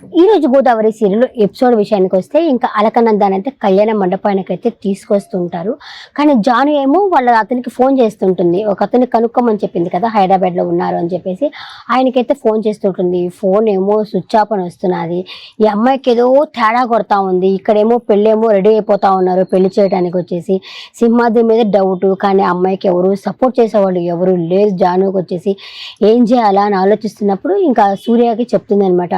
ఈరోజు Godavari serial episode విషయానికి వస్తే ఇంకా అలకనందాన్ని అయితే కళ్యాణ మండపానికైతే తీసుకొస్తుంటారు. కానీ జాను ఏమో అతనికి ఫోన్ చేస్తుంటుంది. ఒక అతన్ని కనుక్కోమని చెప్పింది కదా, హైదరాబాద్లో ఉన్నారు అని చెప్పేసి. ఆయనకైతే ఫోన్ చేస్తుంటుంది. ఫోన్ ఏమో స్విచ్ ఆఫ్ అని వస్తున్నది. ఈ అమ్మాయికి ఏదో తేడా కొడతా ఉంది. ఇక్కడేమో పెళ్ళేమో రెడీ అయిపోతా ఉన్నారు పెళ్లి చేయడానికి వచ్చేసి. సింహాద్రి మీద డౌట్, కానీ అమ్మాయికి ఎవరు సపోర్ట్ చేసేవాళ్ళు ఎవరు లేరు. జానుకి వచ్చేసి ఏం చేయాలా అని ఆలోచిస్తున్నప్పుడు ఇంకా సూర్యకి చెప్తుంది అనమాట.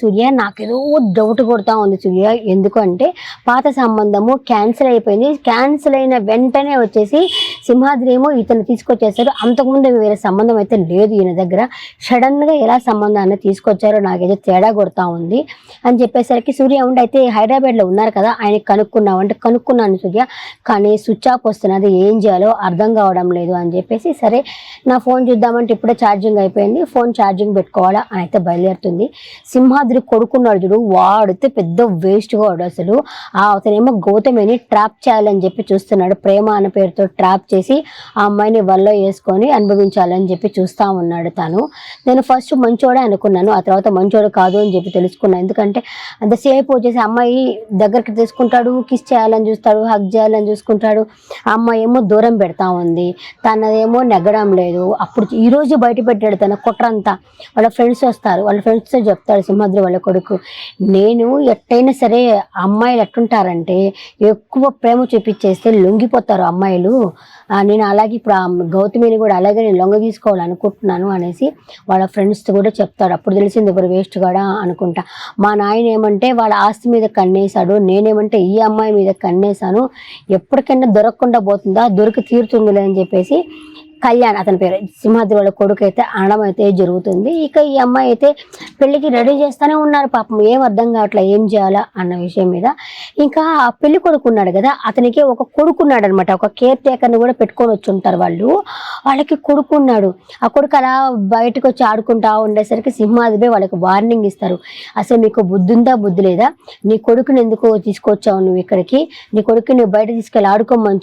సూర్య నాకేదో డౌట్ కొడతా ఉంది సూర్య, ఎందుకంటే పాత సంబంధము క్యాన్సిల్ అయిపోయింది. క్యాన్సిల్ అయిన వెంటనే వచ్చేసి సింహాద్రి ఏమో ఇతను తీసుకొచ్చేసారు. అంతకుముందు వేరే సంబంధం అయితే లేదు ఈయన దగ్గర. సడన్గా ఎలా సంబంధాన్ని తీసుకొచ్చారో నాకేదో తేడా కొడతా ఉంది అని చెప్పేసరికి సూర్య ఉండి అయితే హైదరాబాద్లో ఉన్నారు కదా ఆయనకి కనుక్కున్నావు అంటే కనుక్కున్నాను సూర్య, కానీ స్విచ్ ఆఫ్ వస్తున్నది, ఏం చేయాలో అర్థం కావడం లేదు అని చెప్పేసి. సరే నా ఫోన్ చూద్దామంటే ఇప్పుడే ఛార్జింగ్ అయిపోయింది, ఫోన్ ఛార్జింగ్ పెట్టుకోవాలా అని అయితే బయలుదేరుతుంది. సింహాద్రి కొడుకున్నాడు చూడు, వాడితే పెద్ద వేస్ట్ వాడు అసలు. అతనేమో గౌతమిని ట్రాప్ చేయాలని చెప్పి చూస్తున్నాడు. ప్రేమ అనే పేరుతో ట్రాప్ చేసి ఆ అమ్మాయిని వల్ల వేసుకొని అనుభవించాలని చెప్పి చూస్తా ఉన్నాడు తను. నేను ఫస్ట్ మంచోడే అనుకున్నాను, ఆ తర్వాత మంచోడు కాదు అని చెప్పి తెలుసుకున్నాను. ఎందుకంటే అంతసేపు వచ్చేసి అమ్మాయి దగ్గరికి తీసుకుంటాడు, కిస్ చేయాలని చూస్తాడు, హగ్ చేయాలని చూసుకుంటాడు. ఆ అమ్మాయి ఏమో దూరం పెడతా ఉంది, తనదేమో నెగ్గడం లేదు. అప్పుడు ఈరోజు బయట పెట్టాడు తన కుట్రంతా. వాళ్ళ ఫ్రెండ్స్ వస్తారు, వాళ్ళ ఫ్రెండ్స్తో చెప్తాడు సింహాద్రి వాళ్ళ కొడుకు, నేను ఎట్టయినా సరే అమ్మాయిలు ఎట్టుంటారంటే ఎక్కువ ప్రేమ చూపించేస్తే లొంగిపోతారు అమ్మాయిలు. నేను అలాగే ఇప్పుడు గౌతమిని కూడా అలాగే నేను లొంగ తీసుకోవాలనుకుంటున్నాను అనేసి వాళ్ళ ఫ్రెండ్స్తో కూడా చెప్తాడు. అప్పుడు తెలిసింది ఎవరు వేస్ట్ కూడా అనుకుంటా. మా నాయన ఏమంటే వాళ్ళ ఆస్తి మీద కన్నేశాడు, నేనేమంటే ఈ అమ్మాయి మీద కన్నేశాను, ఎప్పటికైనా దొరకకుండా పోతుందా, దొరికి తీరుతుందిలే అని చెప్పేసి కళ్యాణ్ అతని పేరు సింహాద్రి వాళ్ళ కొడుకు అయితే అనడం అయితే జరుగుతుంది. ఇక ఈ అమ్మాయి అయితే పెళ్ళికి రెడీ చేస్తూనే ఉన్నారు. పాపం ఏం అర్థం కావట్లే ఏం చేయాలా అన్న విషయం మీద. ఇంకా ఆ పెళ్లి కొడుకు ఉన్నాడు కదా, అతనికి ఒక కొడుకున్నాడు అనమాట. ఒక కేర్ టేకర్ని కూడా పెట్టుకొని వచ్చి ఉంటారు వాళ్ళు. వాళ్ళకి కొడుకున్నాడు. ఆ కొడుకు అలా బయటకు వచ్చి ఆడుకుంటా ఉండేసరికి సింహాద్రి వాళ్ళకి వార్నింగ్ ఇస్తారు. అసలు నీకు బుద్ధి ఉందా బుద్ధి లేదా, నీ కొడుకుని ఎందుకు తీసుకొచ్చావు నువ్వు ఇక్కడికి, నీ కొడుకుని నువ్వు బయట తీసుకెళ్ళి ఆడుకోమని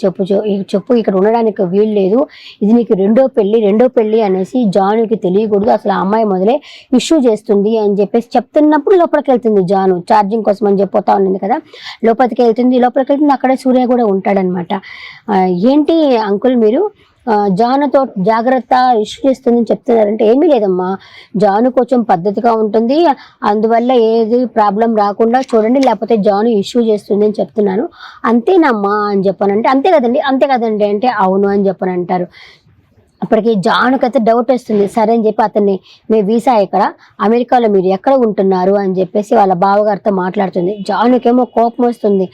చెప్పు, ఇక్కడ ఉండడానికి వీలు లేదు, ఇది నీకు రెండో పెళ్లి అనేసి జానుకి తెలియకూడదు, అసలు ఆ అమ్మాయి మొదలే ఇష్యూ చేస్తుంది అని చెప్పేసి చెప్తున్నప్పుడు లోపలికి వెళ్తుంది జాను. ఛార్జింగ్ కోసం అని చెప్పిపోతా ఉన్నది కదా, లోపలికి వెళ్తుంది. అక్కడే సూర్య కూడా ఉంటాడనమాట. ఏంటి అంకుల్ మీరు జానుతో జాగ్రత్త ఇష్యూ చేస్తుందని చెప్తున్నారంటే, ఏమీ లేదమ్మా, జాను కొంచెం పద్ధతిగా ఉంటుంది, అందువల్ల ఏది ప్రాబ్లం రాకుండా చూడండి, లేకపోతే జాను ఇష్యూ చేస్తుంది అని చెప్తున్నాను, అంతేనమ్మా అని చెప్పానంటే, అంతే కదండి అంటే అవును అని చెప్పనంటారు. అప్పటికి జానుకైతే డౌట్ వస్తుంది. సరే అని చెప్పి అతన్ని, మీ వీసా ఎక్కడ, అమెరికాలో మీరు ఎక్కడ ఉంటున్నారు అని చెప్పేసి వాళ్ళ బావగారితో మాట్లాడుతుంది. జానుకేమో కోపం వస్తుంది.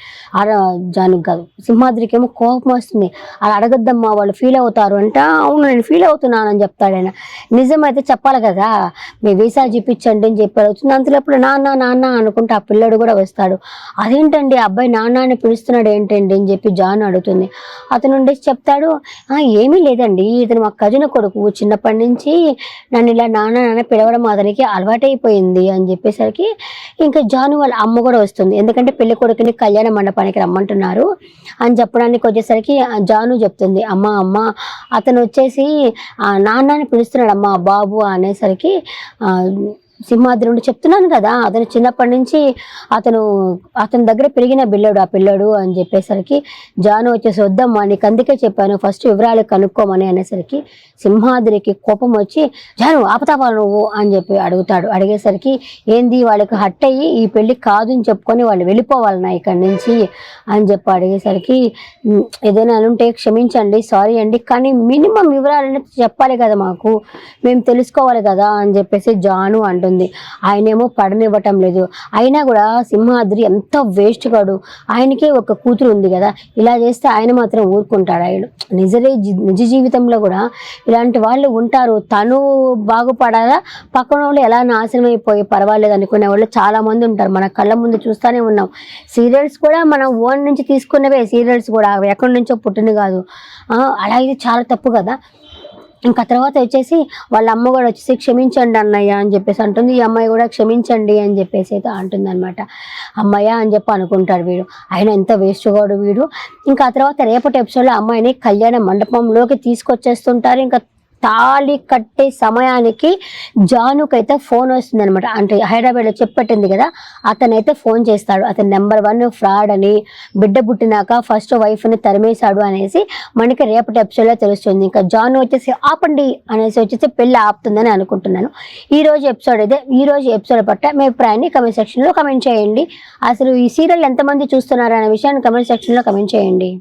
జానుకి కాదు సింహాద్రికేమో కోపం వస్తుంది. అలా అడగద్దమ్మా వాళ్ళు ఫీల్ అవుతారు అంట. అవును నేను ఫీల్ అవుతున్నాను అని చెప్తాడు ఆయన. నిజమైతే చెప్పాలి కదా, మీ వీసా చూపించండి అని చెప్పి అవుతుంది. అంతలోప్పుడు నాన్న అనుకుంటే ఆ పిల్లడు కూడా వస్తాడు. అదేంటండి అబ్బాయి నాన్న అని పిలుస్తున్నాడు ఏంటండి అని చెప్పి జాను అడుగుతుంది. అతను ఉండేసి చెప్తాడు, ఏమీ లేదండి, ఇతను మా కజిన కొడుకు, చిన్నప్పటి నుంచి నన్ను ఇలా నాన్న పిలవడం అతనికి అలవాటైపోయింది అని చెప్పేసరికి ఇంకా జాను వాళ్ళ అమ్మ కూడా వస్తుంది. ఎందుకంటే పెళ్లి కొడుకుని కళ్యాణ మండపానికి రమ్మంటున్నారు అని చెప్పడానికి వచ్చేసరికి జాను చెప్తుంది, అమ్మ అతను వచ్చేసి నాన్నని పిలుస్తున్నాడు అమ్మ బాబు అనేసరికి సింహాద్రి నుండి చెప్తున్నాను కదా, అతను చిన్నప్పటి నుంచి అతని దగ్గర పెరిగిన ఆ పిల్లడు అని చెప్పేసరికి జాను వచ్చేసి వద్దమ్మా నీకు అందుకే చెప్పాను ఫస్ట్ వివరాలు కనుక్కోమని అనేసరికి సింహాద్రికి కోపం వచ్చి, జాను ఆపతావా నువ్వు అని చెప్పి అడిగేసరికి ఏంది వాళ్ళకి హట్ అయ్యి ఈ పెళ్లి కాదు అని చెప్పుకొని వాళ్ళు వెళ్ళిపోవాలన్నా ఇక్కడి నుంచి అని చెప్పి అడిగేసరికి, ఏదైనా అనుంటే క్షమించండి, సారీ అండి, కానీ మినిమం వివరాలు చెప్పాలి కదా మాకు, మేము తెలుసుకోవాలి కదా అని చెప్పేసి జాను అంటుంది. ఆయనేమో పడనివ్వటం లేదు. అయినా కూడా సింహాద్రి ఎంత వేస్ట్ కాడు, ఆయనకే ఒక కూతురు ఉంది కదా, ఇలా చేస్తే ఆయన మాత్రం ఊరుకుంటాడు. ఆయన నిజ జీవితంలో కూడా ఇలాంటి వాళ్ళు ఉంటారు. తను బాగుపడాలా, పక్కన వాళ్ళు ఎలా నాశనం అయిపోయి పర్వాలేదు అనుకునే వాళ్ళు చాలా మంది ఉంటారు. మన కళ్ళ ముందు చూస్తూనే ఉన్నాం. సీరియల్స్ కూడా మనం ఓన్ నుంచి తీసుకున్నవే, సీరియల్స్ కూడా ఎక్కడి నుంచో పుట్టిన కాదు. అలా ఇది చాలా తప్పు కదా. ఇంకా తర్వాత వచ్చేసి వాళ్ళ అమ్మ కూడా వచ్చేసి క్షమించండి అన్నయ్య అని చెప్పేసి అంటుంది. ఈ అమ్మాయి కూడా క్షమించండి అని చెప్పేసి అయితే అంటుంది అనమాట. అమ్మయ్య అని చెప్పి అనుకుంటాడు వీడు, ఆయన ఎంత వేస్ట్ కాడు వీడు. ఇంకా ఆ తర్వాత రేపటి ఎపిసోడ్లో అమ్మాయిని కళ్యాణ మండపంలోకి తీసుకొచ్చేస్తుంటారు. ఇంకా తాళి కట్టే సమయానికి జానుకైతే ఫోన్ వస్తుంది అనమాట. అంటే హైదరాబాద్లో చెప్పట్టింది కదా, అతనైతే ఫోన్ చేస్తాడు. అతను నెంబర్ 1 ఫ్రాడ్ అని, బిడ్డ పుట్టినాక ఫస్ట్ వైఫ్ని తరిమేశాడు అనేసి మనకి రేపటి ఎపిసోడ్లో తెలుస్తుంది. ఇంకా జాను వచ్చేసి ఆపండి అనేసి వచ్చేసి పెళ్ళి ఆపుతుందని అనుకుంటున్నాను. ఈ రోజు ఎపిసోడ్ పట్ల మీ అభిప్రాయాన్ని కమెంట్ సెక్షన్లో కమెంట్ చేయండి. అసలు ఈ సీరియల్ ఎంతమంది చూస్తున్నారు అనే విషయాన్ని కమెంట్ సెక్షన్లో కమెంట్ చేయండి.